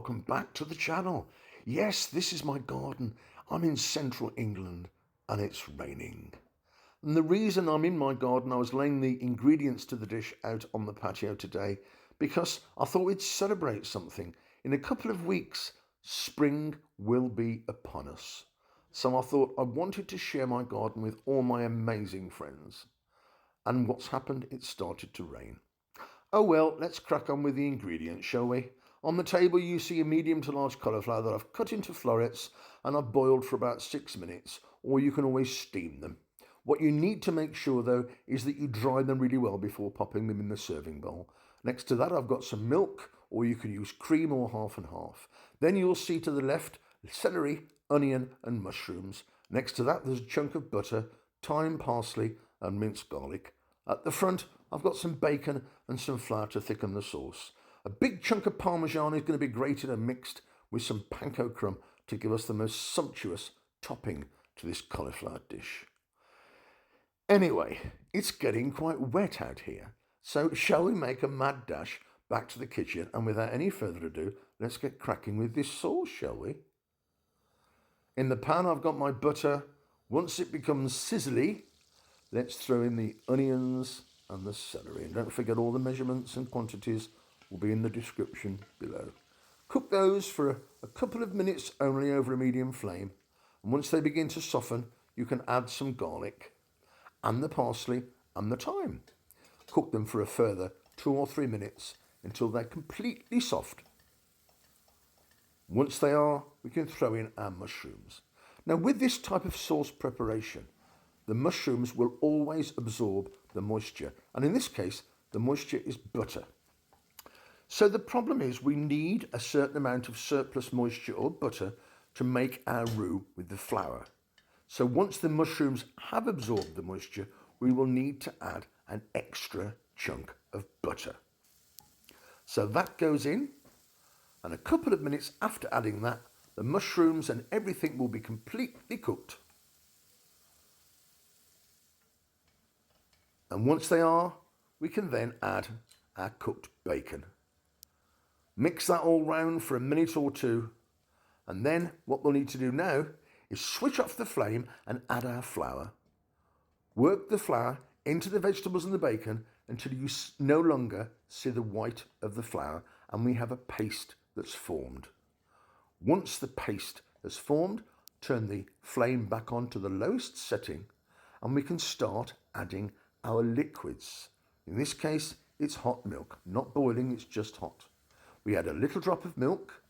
welcome back to the channel. Yes, this is my garden. I'm in central England and it's raining. And the reason I'm in my garden, I was laying the ingredients to the dish out on the patio today because I thought we'd celebrate something. In a couple of weeks, spring will be upon us. So I thought I wanted to share my garden with all my amazing friends. And what's happened? It started to rain. Oh well, let's crack on with the ingredients, shall we? On the table you see a medium to large cauliflower that I've cut into florets and I've boiled for about 6 minutes, or you can always steam them. What you need to make sure though is that you dry them really well before popping them in the serving bowl. Next to that I've got some milk, or you can use cream or half and half. Then you'll see to the left celery, onion and mushrooms. Next to that there's a chunk of butter, thyme, parsley and minced garlic. At the front, I've got some bacon and some flour to thicken the sauce. A big chunk of Parmesan is going to be grated and mixed with some Panko Crumb to give us the most sumptuous topping to this cauliflower dish. Anyway, it's getting quite wet out here, so shall we make a mad dash back to the kitchen, and without any further ado, let's get cracking with this sauce, shall we? In the pan I've got my butter. Once it becomes sizzly, let's throw in the onions and the celery. And don't forget, all the measurements and quantities will be in the description below. Cook those for a couple of minutes only over a medium flame. And once they begin to soften, you can add some garlic and the parsley and the thyme. Cook them for a further 2 or 3 minutes until they're completely soft. Once they are, we can throw in our mushrooms. Now with this type of sauce preparation, the mushrooms will always absorb the moisture, and in this case the moisture is butter. So the problem is we need a certain amount of surplus moisture or butter to make our roux with the flour. So once the mushrooms have absorbed the moisture, we will need to add an extra chunk of butter. So that goes in, and a couple of minutes after adding that, the mushrooms and everything will be completely cooked. And once they are, we can then add our cooked bacon. Mix that all round for a minute or two, and then what we'll need to do now is switch off the flame and add our flour. Work the flour into the vegetables and the bacon until you no longer see the white of the flour and we have a paste that's formed. Once the paste has formed, turn the flame back on to the lowest setting and we can start adding our liquids. In this case, it's hot milk, not boiling, it's just hot. We add a little drop of milk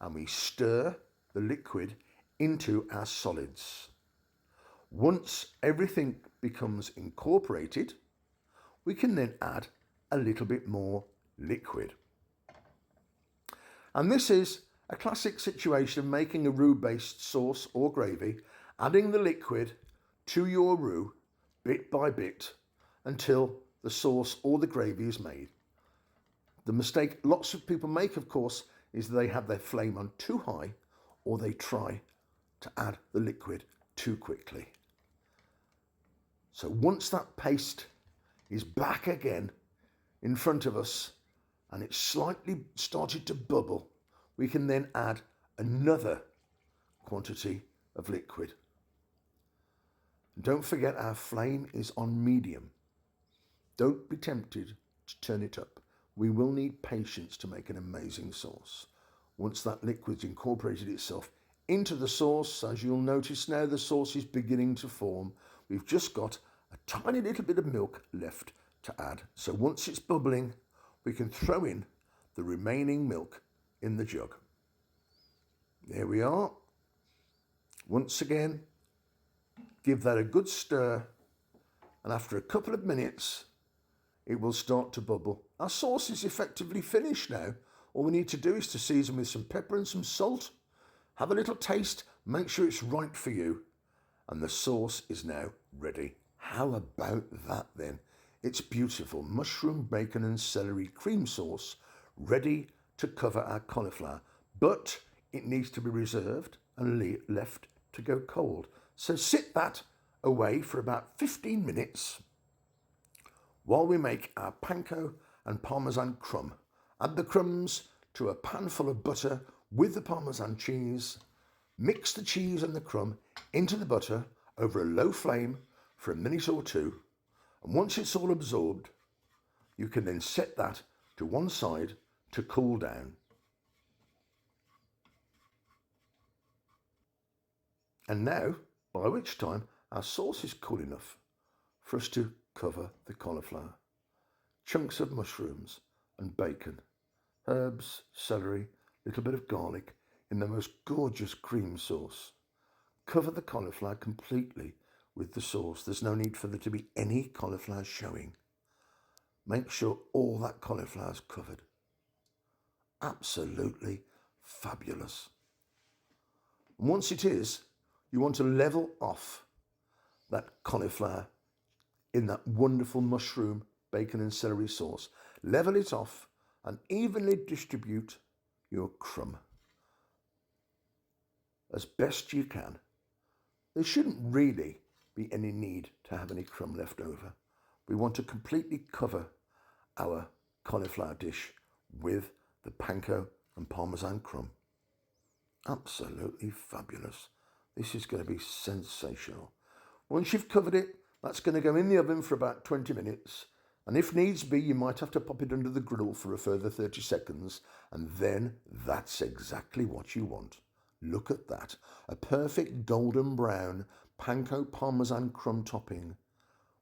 and we stir the liquid into our solids. Once everything becomes incorporated, we can then add a little bit more liquid. And this is a classic situation of making a roux-based sauce or gravy, adding the liquid to your roux bit by bit until the sauce or the gravy is made. The mistake lots of people make, of course, is they have their flame on too high or they try to add the liquid too quickly. So once that paste is back again in front of us and it's slightly started to bubble, we can then add another quantity of liquid. And don't forget, our flame is on medium. Don't be tempted to turn it up. We will need patience to make an amazing sauce. Once that liquid's incorporated itself into the sauce, as you'll notice now, the sauce is beginning to form. We've just got a tiny little bit of milk left to add. So once it's bubbling, we can throw in the remaining milk in the jug. There we are. Once again, give that a good stir, and after a couple of minutes, it will start to bubble. Our sauce is effectively finished now. All we need to do is to season with some pepper and some salt. Have a little taste, make sure it's right for you. And the sauce is now ready. How about that then? It's beautiful. Mushroom, bacon and celery cream sauce ready to cover our cauliflower. But it needs to be reserved and left to go cold. So sit that away for about 15 minutes while we make our panko and parmesan crumb. Add the crumbs to a pan full of butter with the Parmesan cheese. Mix the cheese and the crumb into the butter over a low flame for a minute or two, and once it's all absorbed, you can then set that to one side to cool down. And now, by which time our sauce is cool enough for us to cover the cauliflower, chunks of mushrooms and bacon, herbs, celery, a little bit of garlic in the most gorgeous cream sauce. Cover the cauliflower completely with the sauce. There's no need for there to be any cauliflower showing. Make sure all that cauliflower is covered. Absolutely fabulous. And once it is, you want to level off that cauliflower in that wonderful mushroom, bacon and celery sauce. Level it off and evenly distribute your crumb as best you can. There shouldn't really be any need to have any crumb left over. We want to completely cover our cauliflower dish with the panko and Parmesan crumb. Absolutely fabulous. This is going to be sensational. Once you've covered it, that's going to go in the oven for about 20 minutes. And if needs be, you might have to pop it under the griddle for a further 30 seconds. And then that's exactly what you want. Look at that. A perfect golden brown panko Parmesan crumb topping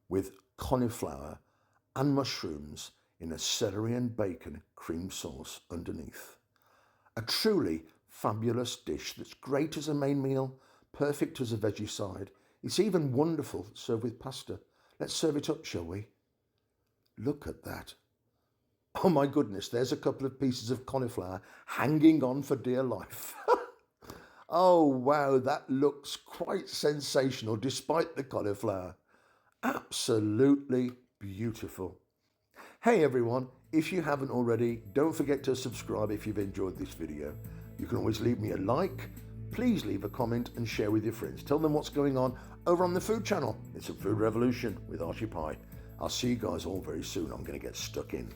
with cauliflower and mushrooms in a celery and bacon cream sauce underneath. A truly fabulous dish that's great as a main meal, perfect as a veggie side. It's even wonderful served with pasta. Let's serve it up, shall we? Look at that. Oh my goodness, there's a couple of pieces of cauliflower hanging on for dear life. Oh wow, that looks quite sensational despite the cauliflower. Absolutely beautiful. Hey everyone, if you haven't already, don't forget to subscribe if you've enjoyed this video. You can always leave me a like. Please leave a comment and share with your friends. Tell them what's going on over on the food channel. It's a food revolution with Archie Pie. I'll see you guys all very soon. I'm going to get stuck in.